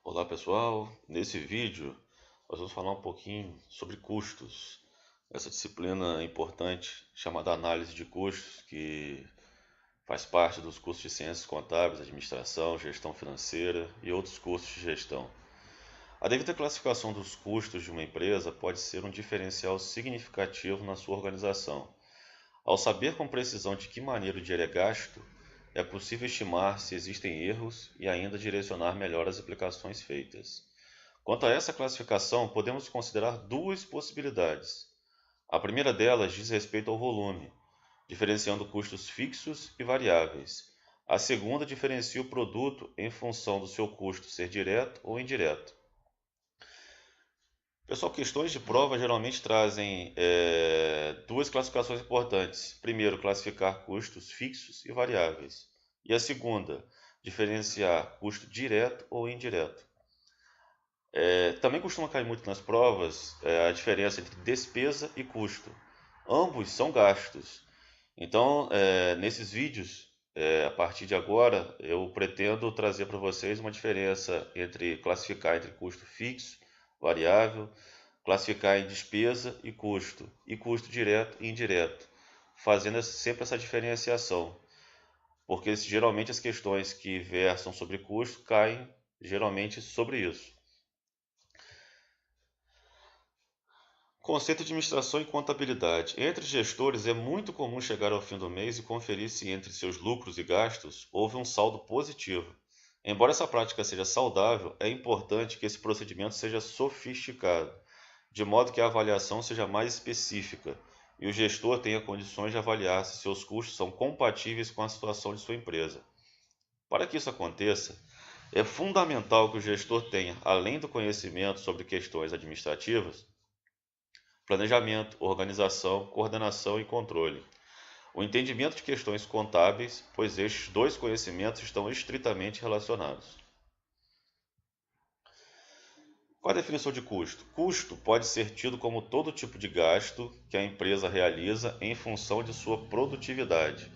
Olá pessoal, nesse vídeo nós vamos falar um pouquinho sobre custos, essa disciplina importante chamada análise de custos, que faz parte dos cursos de ciências contábeis, administração, gestão financeira e outros cursos de gestão. A devida classificação dos custos de uma empresa pode ser um diferencial significativo na sua organização. Ao saber com precisão de que maneira o dinheiro é gasto, é possível estimar se existem erros e ainda direcionar melhor as aplicações feitas. Quanto a essa classificação, podemos considerar duas possibilidades. A primeira delas diz respeito ao volume, diferenciando custos fixos e variáveis. A segunda diferencia o produto em função do seu custo ser direto ou indireto. Pessoal, questões de prova geralmente trazem duas classificações importantes. Primeiro, classificar custos fixos e variáveis. E a segunda, diferenciar custo direto ou indireto. Também costuma cair muito nas provas a diferença entre despesa e custo. Ambos são gastos. Então, nesses vídeos, a partir de agora, eu pretendo trazer para vocês uma diferença entre classificar entre custo fixo, variável, classificar em despesa e custo direto e indireto, fazendo sempre essa diferenciação, porque geralmente as questões que versam sobre custo caem geralmente sobre isso. Conceito de administração e contabilidade. Entre gestores é muito comum chegar ao fim do mês e conferir se entre seus lucros e gastos houve um saldo positivo. Embora essa prática seja saudável, é importante que esse procedimento seja sofisticado, de modo que a avaliação seja mais específica e o gestor tenha condições de avaliar se seus custos são compatíveis com a situação de sua empresa. Para que isso aconteça, é fundamental que o gestor tenha, além do conhecimento sobre questões administrativas, planejamento, organização, coordenação e controle. O entendimento de questões contábeis, pois estes dois conhecimentos estão estritamente relacionados. Qual a definição de custo? Custo pode ser tido como todo tipo de gasto que a empresa realiza em função de sua produtividade.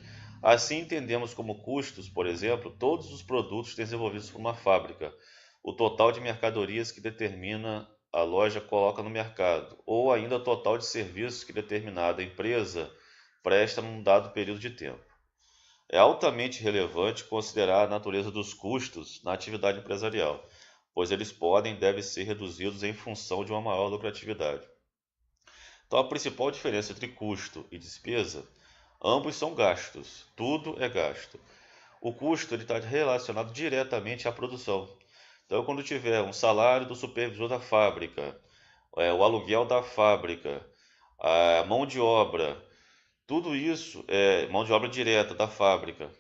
Assim, entendemos como custos, por exemplo, todos os produtos desenvolvidos por uma fábrica, o total de mercadorias que determina a loja coloca no mercado, ou ainda o total de serviços que determinada empresa presta num dado período de tempo. É altamente relevante considerar a natureza dos custos na atividade empresarial, pois eles podem e devem ser reduzidos em função de uma maior lucratividade. Então, a principal diferença entre custo e despesa, ambos são gastos, tudo é gasto. O custo está relacionado diretamente à produção. Então, quando tiver um salário do supervisor da fábrica, o aluguel da fábrica, a mão de obra, tudo isso é mão de obra direta da fábrica.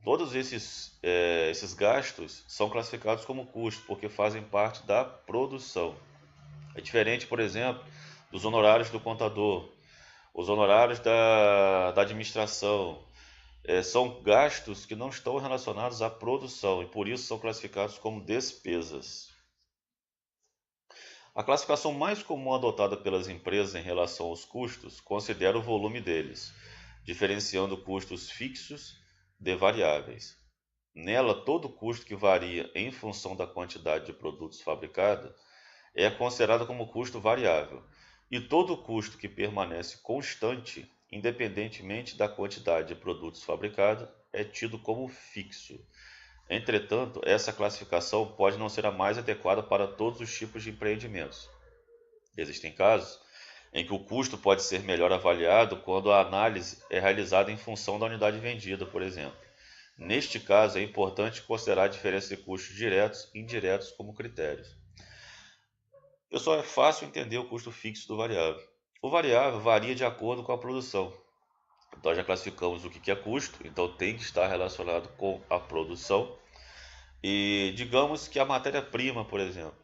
Todos esses gastos são classificados como custo, porque fazem parte da produção. É diferente, por exemplo, dos honorários do contador, os honorários da administração. São gastos que não estão relacionados à produção e por isso são classificados como despesas. A classificação mais comum adotada pelas empresas em relação aos custos considera o volume deles, diferenciando custos fixos de variáveis. Nela, todo custo que varia em função da quantidade de produtos fabricados é considerado como custo variável, e todo custo que permanece constante, independentemente da quantidade de produtos fabricados, é tido como fixo. Entretanto, essa classificação pode não ser a mais adequada para todos os tipos de empreendimentos. Existem casos em que o custo pode ser melhor avaliado quando a análise é realizada em função da unidade vendida, por exemplo. Neste caso, é importante considerar a diferença de custos diretos e indiretos como critérios. Pessoal, é fácil entender o custo fixo do variável. O variável varia de acordo com a produção. Então, já classificamos o que é custo, então tem que estar relacionado com a produção. E digamos que a matéria-prima, por exemplo,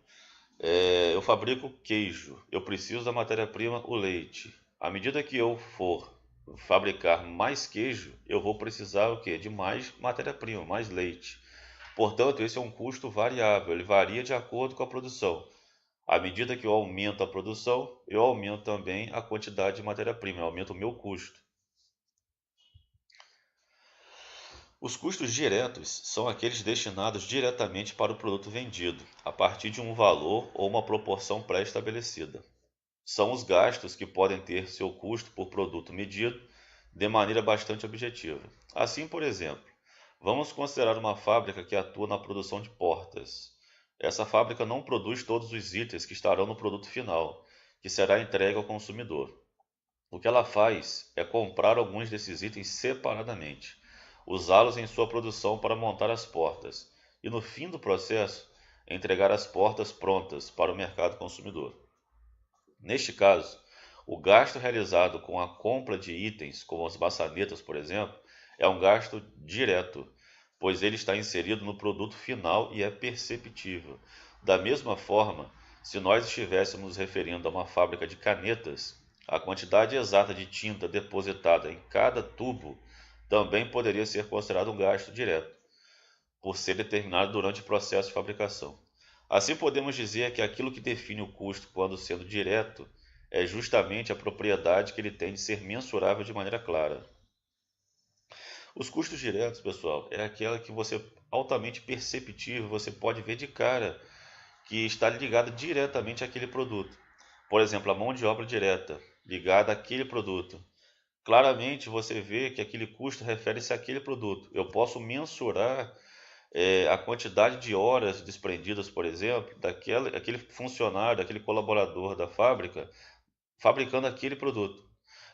eu fabrico queijo, eu preciso da matéria-prima, o leite. À medida que eu for fabricar mais queijo, eu vou precisar o quê? De mais matéria-prima, mais leite. Portanto, esse é um custo variável, ele varia de acordo com a produção. À medida que eu aumento a produção, eu aumento também a quantidade de matéria-prima, eu aumento o meu custo. Os custos diretos são aqueles destinados diretamente para o produto vendido, a partir de um valor ou uma proporção pré-estabelecida. São os gastos que podem ter seu custo por produto medido de maneira bastante objetiva. Assim, por exemplo, vamos considerar uma fábrica que atua na produção de portas. Essa fábrica não produz todos os itens que estarão no produto final, que será entregue ao consumidor. O que ela faz é comprar alguns desses itens separadamente, usá-los em sua produção para montar as portas e, no fim do processo, entregar as portas prontas para o mercado consumidor. Neste caso, o gasto realizado com a compra de itens, como as maçanetas, por exemplo, é um gasto direto, pois ele está inserido no produto final e é perceptível. Da mesma forma, se nós estivéssemos nos referindo a uma fábrica de canetas, a quantidade exata de tinta depositada em cada tubo também poderia ser considerado um gasto direto, por ser determinado durante o processo de fabricação. Assim, podemos dizer que aquilo que define o custo quando sendo direto é justamente a propriedade que ele tem de ser mensurável de maneira clara. Os custos diretos, pessoal, é aquela que você altamente perceptível, você pode ver de cara que está ligada diretamente àquele produto. Por exemplo, a mão de obra direta ligada àquele produto. Claramente você vê que aquele custo refere-se àquele produto. Eu posso mensurar a quantidade de horas desprendidas, por exemplo, daquele funcionário, daquele colaborador da fábrica, fabricando aquele produto.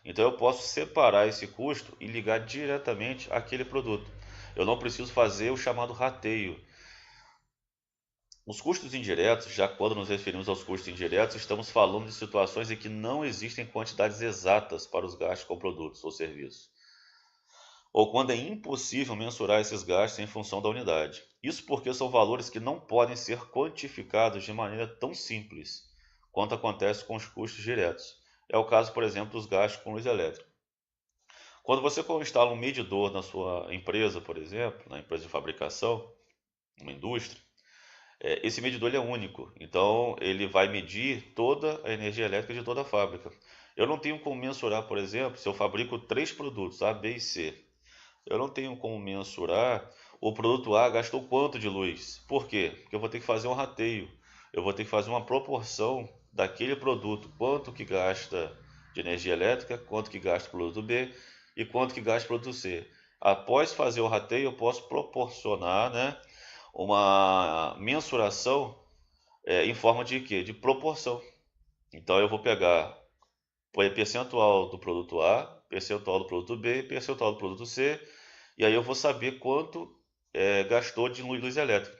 Então eu posso separar esse custo e ligar diretamente àquele produto. Eu não preciso fazer o chamado rateio. Os custos indiretos, já quando nos referimos aos custos indiretos, estamos falando de situações em que não existem quantidades exatas para os gastos com produtos ou serviços, ou quando é impossível mensurar esses gastos em função da unidade. Isso porque são valores que não podem ser quantificados de maneira tão simples quanto acontece com os custos diretos. É o caso, por exemplo, dos gastos com luz elétrica. Quando você instala um medidor na sua empresa, por exemplo, na empresa de fabricação, uma indústria, esse medidor ele é único, então ele vai medir toda a energia elétrica de toda a fábrica. Eu não tenho como mensurar, por exemplo, se eu fabrico 3 produtos, A, B e C. Eu não tenho como mensurar o produto A gastou quanto de luz. Por quê? Porque eu vou ter que fazer um rateio. Eu vou ter que fazer uma proporção daquele produto, quanto que gasta de energia elétrica, quanto que gasta o produto B e quanto que gasta o produto C. Após fazer o rateio, eu posso proporcionar, né, uma mensuração em forma de quê? De proporção. Então eu vou pegar o percentual do produto A, percentual do produto B, percentual do produto C, e aí eu vou saber quanto gastou de luz elétrica.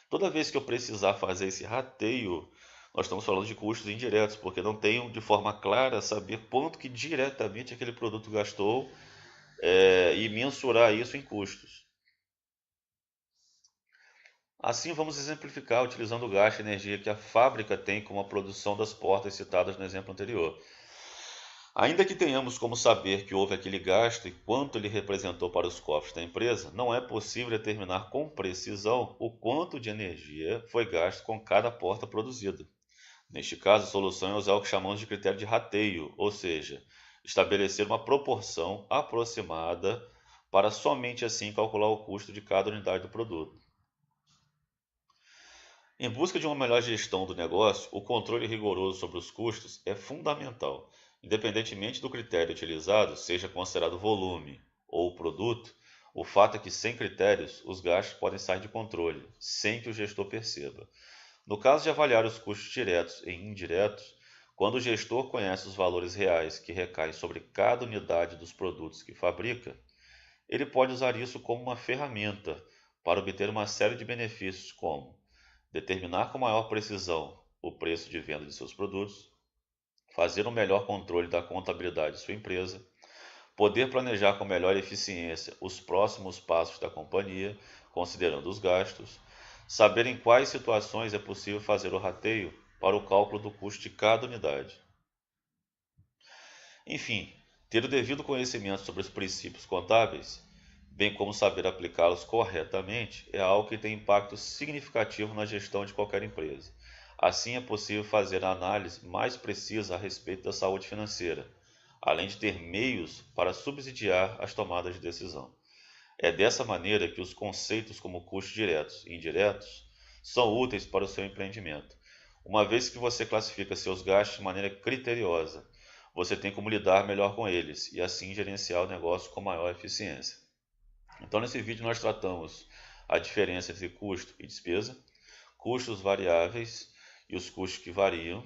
Toda vez que eu precisar fazer esse rateio, nós estamos falando de custos indiretos, porque não tenho de forma clara saber quanto que diretamente aquele produto gastou e mensurar isso em custos. Assim, vamos exemplificar utilizando o gasto de energia que a fábrica tem com a produção das portas citadas no exemplo anterior. Ainda que tenhamos como saber que houve aquele gasto e quanto ele representou para os cofres da empresa, não é possível determinar com precisão o quanto de energia foi gasto com cada porta produzida. Neste caso, a solução é usar o que chamamos de critério de rateio, ou seja, estabelecer uma proporção aproximada para somente assim calcular o custo de cada unidade do produto. Em busca de uma melhor gestão do negócio, o controle rigoroso sobre os custos é fundamental. Independentemente do critério utilizado, seja considerado volume ou produto, o fato é que sem critérios, os gastos podem sair de controle, sem que o gestor perceba. No caso de avaliar os custos diretos e indiretos, quando o gestor conhece os valores reais que recaem sobre cada unidade dos produtos que fabrica, ele pode usar isso como uma ferramenta para obter uma série de benefícios, como determinar com maior precisão o preço de venda de seus produtos, fazer um melhor controle da contabilidade de sua empresa, poder planejar com melhor eficiência os próximos passos da companhia, considerando os gastos, saber em quais situações é possível fazer o rateio para o cálculo do custo de cada unidade. Enfim, ter o devido conhecimento sobre os princípios contábeis, bem como saber aplicá-los corretamente, é algo que tem impacto significativo na gestão de qualquer empresa. Assim, é possível fazer a análise mais precisa a respeito da saúde financeira, além de ter meios para subsidiar as tomadas de decisão. É dessa maneira que os conceitos como custos diretos e indiretos são úteis para o seu empreendimento. Uma vez que você classifica seus gastos de maneira criteriosa, você tem como lidar melhor com eles e assim gerenciar o negócio com maior eficiência. Então, nesse vídeo nós tratamos a diferença entre custo e despesa, custos variáveis e os custos que variam,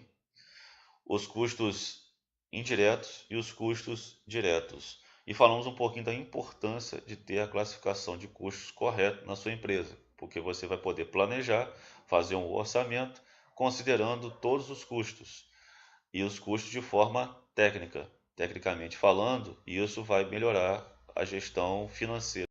os custos indiretos e os custos diretos. E falamos um pouquinho da importância de ter a classificação de custos correta na sua empresa, porque você vai poder planejar, fazer um orçamento, considerando todos os custos e os custos de forma técnica, tecnicamente falando, e isso vai melhorar a gestão financeira.